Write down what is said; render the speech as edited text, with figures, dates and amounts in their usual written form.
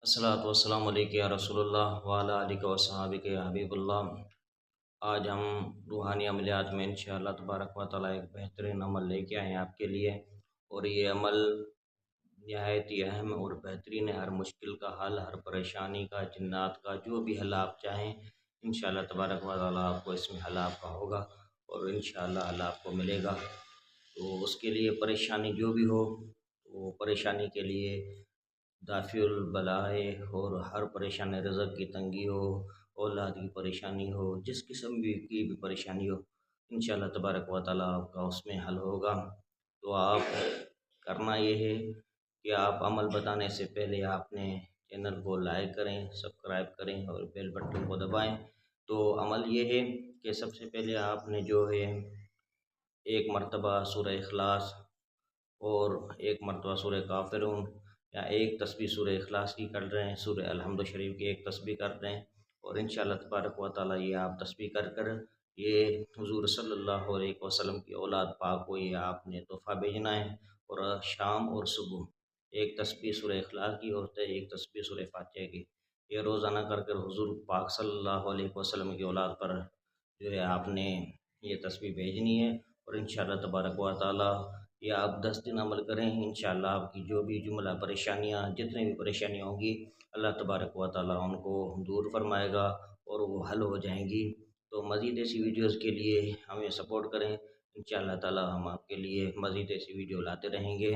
अस्सलातु वस्सलामु अलैका या रसूलल्लाह व अला आलिका व सहाबिका या हबीबल्लाह। आज हम रूहानी अमलियात में इंशाअल्लाह तबारक व तआला एक बेहतरीन अमल लेके आए हैं आपके लिए। और ये अमल निहायत ही अहम और बेहतरीन है। हर मुश्किल का हल, हर परेशानी का, जिन्नात का, जो भी हल आप चाहें इंशाअल्लाह तबारक व तआला आपको इसमें हल आपका होगा और इंशाअल्लाह हल आपको मिलेगा। तो उसके लिए परेशानी जो भी हो, वो परेशानी के लिए दाफिउल बलाए और हर परेशानी, रज़क की तंगी हो, औलाद की परेशानी हो, जिस किस्म की भी परेशानी हो इंशाअल्लाह तबारक व तआला आपका उसमें हल होगा। तो आप करना ये है कि आप अमल बताने से पहले आपने चैनल को लाइक करें, सब्सक्राइब करें और बेल बटन को दबाएं। तो अमल ये है कि सबसे पहले आपने जो है एक मरतबा सूरह इखलास और एक मरतबा सूरह काफिरून या एक तस्बीह सूरह इखलास की कर रहे हैं, सूरह अलहम्द शरीफ की एक तस्बीह कर रहे हैं। और इंशाअल्लाह तबारक व तआला ये आप तस्बीह कर कर ये हुज़ूर सल्लल्लाहु अलैहि वसल्लम की औलाद पाक को ये आपने तोहफ़ा भेजना है। और शाम और सुबह एक तस्बीह सूरह इखलास की और एक तस्बीह सूरह फातिहा की, ये रोज़ाना कर कर हुज़ूर पाक सल्लल्लाहु अलैहि वसल्लम की औलाद पर जो है आपने ये तस्बीह भेजनी है। और इंशाअल्लाह तबारक व तआला ये आप 10 दिन अमल करें, इंशाअल्लाह आपकी जो भी जुमला परेशानियाँ, जितनी भी परेशानियाँ होंगी अल्लाह तबारक व तआला उनको दूर फरमाएगा और वो हल हो जाएंगी। तो मज़ीद ऐसी वीडियोज़ के लिए हमें सपोर्ट करें, इंशाअल्लाह ताला हम आपके लिए मज़ीद ऐसी वीडियो लाते रहेंगे।